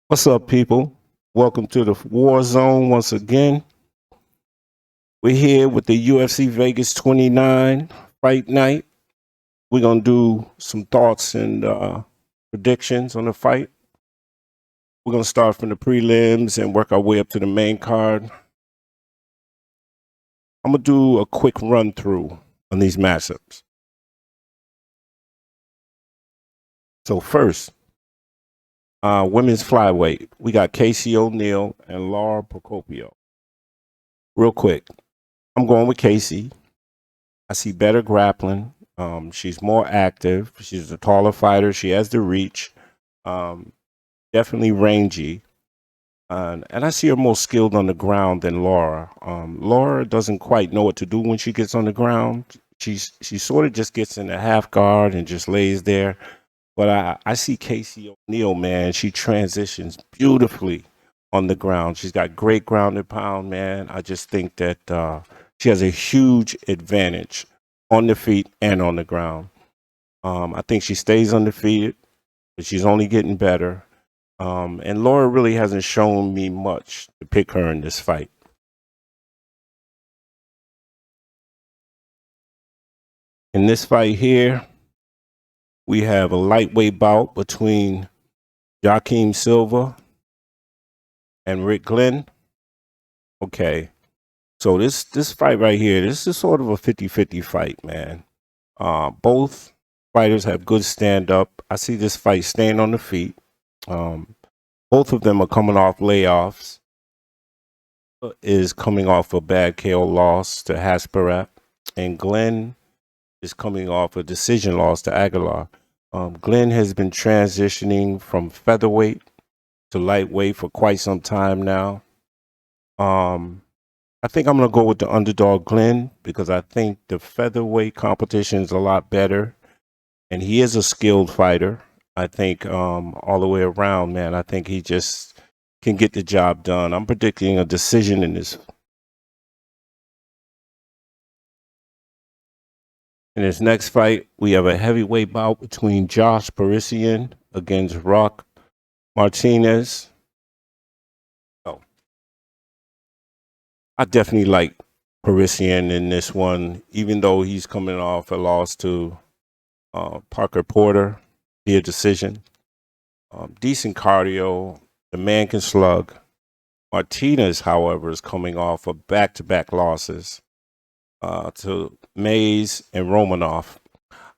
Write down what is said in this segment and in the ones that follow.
What's up, people? Welcome to the War Zone once again. We're here with the UFC Vegas 29 fight night. We're going to do some thoughts and predictions on the fight. We're going to start from the prelims and work our way up to the main card. I'm going to do a quick run through on these matchups. So, first, women's flyweight. We got Casey O'Neill and Laura Procopio. Real quick, I'm going with Casey. I see better grappling. She's more active. She's a taller fighter. She has the reach. Um, Definitely rangy. And I see her more skilled on the ground than Laura. Laura doesn't quite know what to do when she gets on the ground. She sort of just gets in a half guard and just lays there. But I see Casey O'Neill, man. She transitions beautifully on the ground. She's got great ground and pound, man. I just think that she has a huge advantage on the feet and on the ground. I think she stays undefeated, but she's only getting better. And Laura really hasn't shown me much to pick her in this fight. In this fight here, we have a lightweight bout between Joaquim Silva and Rick Glenn. Okay. So this fight right here, this is sort of a 50-50 fight, man. Both fighters have good stand up. I see this fight staying on the feet. Both of them are coming off layoffs. Is coming off a bad KO loss to Hasparat, and Glenn is coming off a decision loss to Aguilar. Glenn has been transitioning from featherweight to lightweight for quite some time now. I think I'm going to go with the underdog Glenn because I think the featherweight competition is a lot better, and he is a skilled fighter. I think all the way around, man. I think he just can get the job done. I'm predicting a decision in this. In this next fight, we have a heavyweight bout between Josh Parisian against Rock Martinez. Oh, I definitely like Parisian in this one, even though he's coming off a loss to Parker Porter via decision. Decent cardio. The man can slug. Martinez, however, is coming off of back-to-back losses to Mays and Romanoff.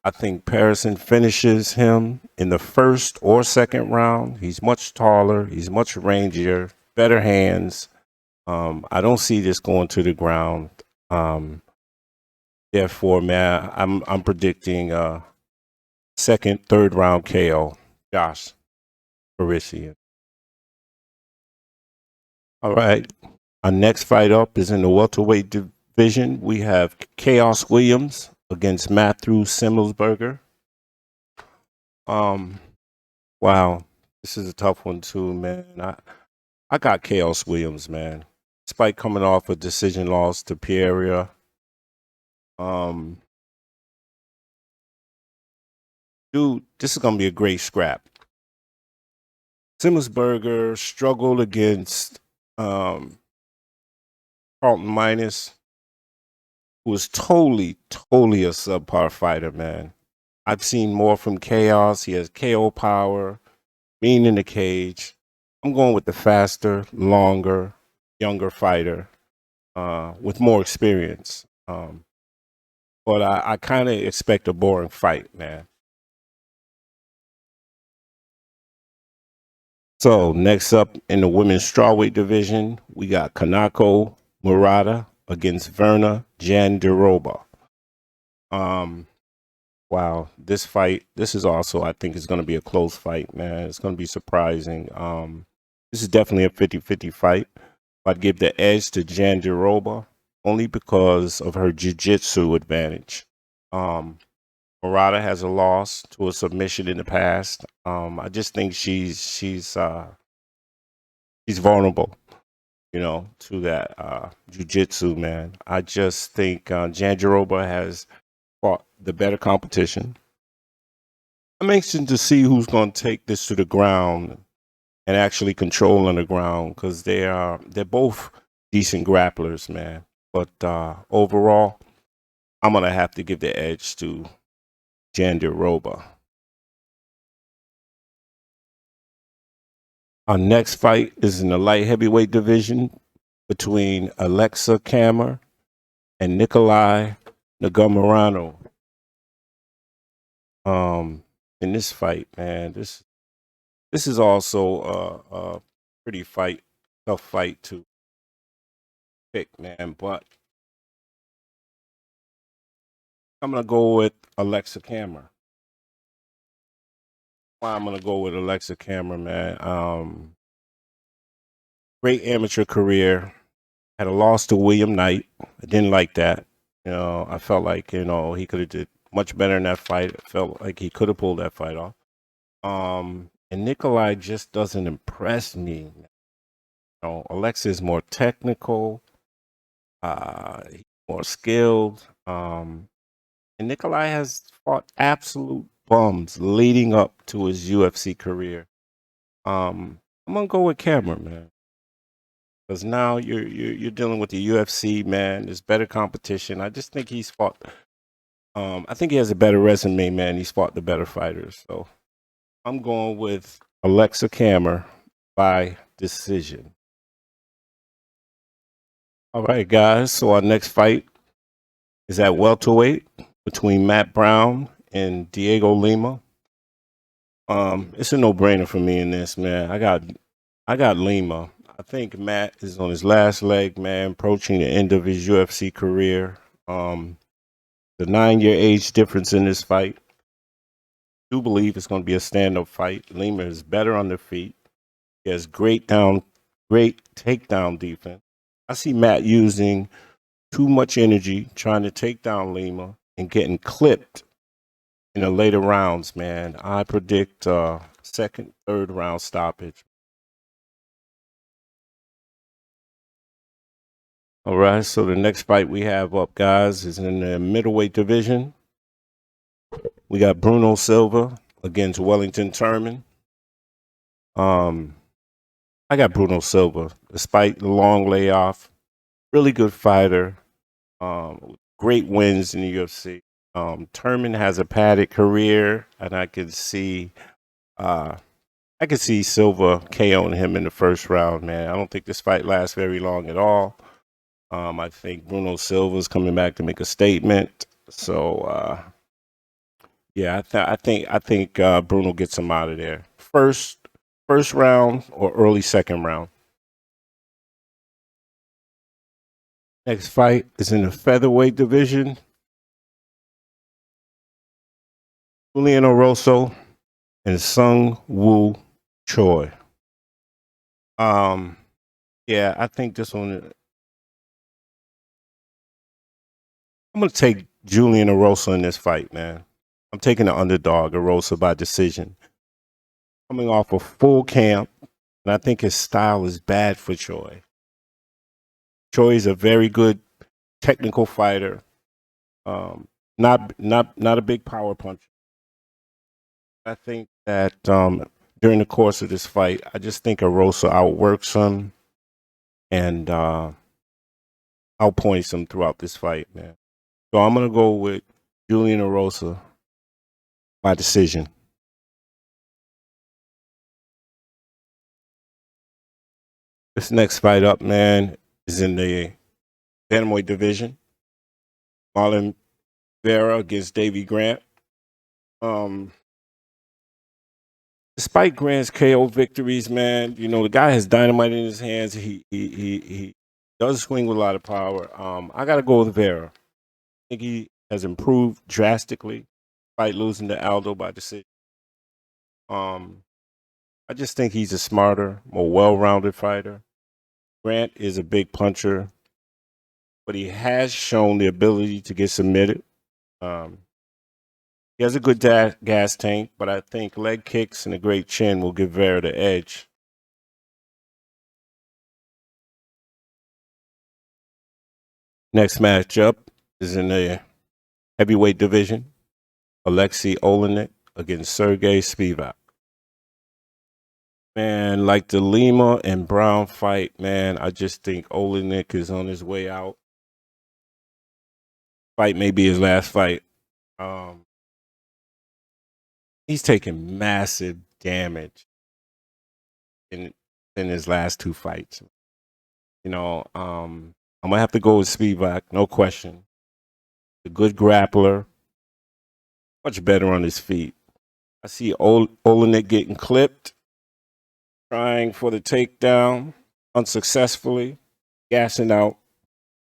I think Parison finishes him in the first or second round. He's much taller. He's much rangier, better hands. I don't see this going to the ground. Therefore, man, I'm predicting second, third round KO. Josh Parisian. All right. Our next fight up is in the welterweight division. We have Chaos Williams against Matthew Simmelsberger. Wow, this is a tough one too, man. I got Chaos Williams, man. Despite coming off a decision loss to Pereira, um, dude, this is gonna be a great scrap. Simmelsberger struggled against Carlton Minus, who was totally a subpar fighter, man. I've seen more from Chaos. He has KO power, mean in the cage. I'm going with the faster, longer, younger fighter with more experience. But I kind of expect a boring fight, man. So next up in the women's strawweight division, we got Kanako Murata against Verna Jandiroba. Wow, this fight, this is also, I think, is going to be a close fight, man. It's going to be surprising. This is definitely a 50-50 fight. I'd give the edge to Jandiroba only because of her jiu-jitsu advantage. Murata has a loss to a submission in the past. I just think she's vulnerable, to that jiu-jitsu, man. I just think Jandiroba has fought the better competition. I'm anxious to see who's going to take this to the ground and actually control on the ground, because they're both decent grapplers, man. But overall, I'm gonna have to give the edge to Jandiroba. Our next fight is in the light heavyweight division between Alexa Kammer and Nikolai Negumereanu. In this fight, man, this is also a pretty tough fight to pick, man. But I'm gonna go with Alexa Kammer. Why I'm gonna go with Alexa Kammer, man. Great amateur career. Had a loss to William Knight. I didn't like that. I felt like he could have did much better in that fight. I felt like he could have pulled that fight off. And Nikolai just doesn't impress me. Alexa is more technical, more skilled. And Nikolai has fought absolute bums leading up to his UFC career. I'm gonna go with Cameron, man, because now you're dealing with the UFC, man. There's better competition. I just think he's fought. I think he has a better resume, man. He's fought the better fighters. So I'm going with Alexa Kammer by decision. All right, guys. So our next fight is at welterweight between Matt Brown and Diego Lima. It's a no-brainer for me in this, man. I got Lima. I think Matt is on his last leg, man, approaching the end of his UFC career. The 9-year age difference in this fight. I do believe it's going to be a stand-up fight. Lima is better on the feet. He has great takedown defense. I see Matt using too much energy trying to take down Lima and getting clipped in the later rounds, man. I predict second, third round stoppage. All right, so the next fight we have up, guys, is in the middleweight division. We got Bruno Silva against Wellington Turman. I got Bruno Silva, despite the long layoff. Really good fighter. Great wins in the UFC. Turman has a padded career, and I could see Silva KOing him in the first round, man. I don't think this fight lasts very long at all. I think Bruno Silva's coming back to make a statement. So yeah, I think Bruno gets him out of there. First round or early second round. Next fight is in the featherweight division. Julian Oroso and Sung Woo Choi. Yeah, I think this one. I'm gonna take Julian Oroso in this fight, man. I'm taking the underdog, Oroso, by decision. Coming off a full camp, and I think his style is bad for Choi. Choi is a very good technical fighter. Not a big power puncher. I think that during the course of this fight, I just think Oroso outworks him and outpoints him throughout this fight, man. So I'm gonna go with Julian Oroso by decision. This next fight up, man, is in the bantamweight division. Marlon Vera against Davy Grant. Despite Grant's KO victories, man, the guy has dynamite in his hands. He does swing with a lot of power. I got to go with Vera. I think he has improved drastically, despite losing to Aldo by decision. I just think he's a smarter, more well-rounded fighter. Grant is a big puncher, but he has shown the ability to get submitted. He has a good gas tank, but I think leg kicks and a great chin will give Vera the edge. Next matchup is in the heavyweight division. Alexei Olenek against Sergey Spivak. Man, like the Lima and Brown fight, man, I just think Olenek is on his way out. Fight may be his last fight. He's taking massive damage in his last two fights. You know, I'm gonna have to go with Spivak, no question. A good grappler, much better on his feet. I see Olenek getting clipped, trying for the takedown unsuccessfully, gassing out,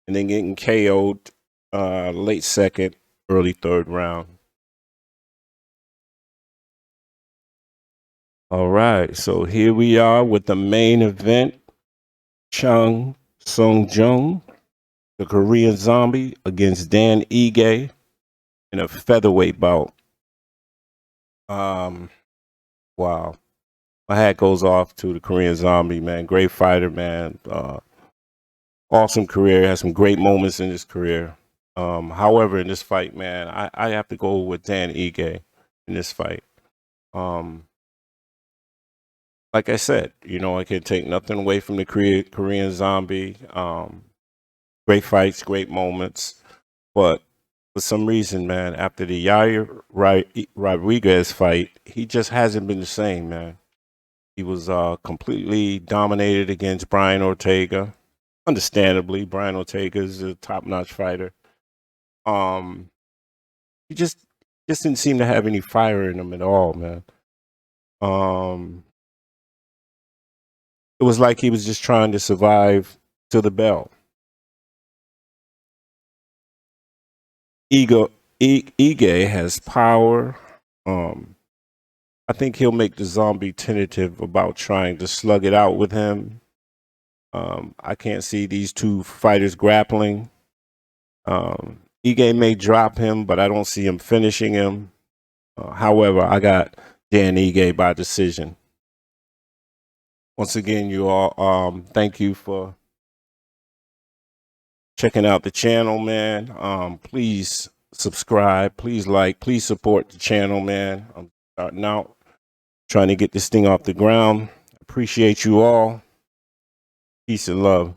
and then getting KO'd late second, early third round. All right, so here we are with the main event. Chung Sung Jung, the Korean Zombie, against Dan Ige in a featherweight bout. Wow. My hat goes off to the Korean Zombie, man. Great fighter, man. Awesome career. Has some great moments in his career. However, in this fight, man, I have to go with Dan Ige in this fight. Like I said, you know, I can take nothing away from the Korean Zombie. Great fights, great moments. But for some reason, man, after the Yair Rodriguez fight, he just hasn't been the same, man. He was completely dominated against Brian Ortega. Understandably, Brian Ortega is a top-notch fighter. He just didn't seem to have any fire in him at all, man. It was like he was just trying to survive to the bell. Ige has power. I think he'll make the Zombie tentative about trying to slug it out with him. I can't see these two fighters grappling. Ige may drop him, but I don't see him finishing him. However, I got Dan Ige by decision. Once again, you all, thank you for checking out the channel, man. Please subscribe, please like, please support the channel, man. I'm starting out, trying to get this thing off the ground. Appreciate you all. Peace and love.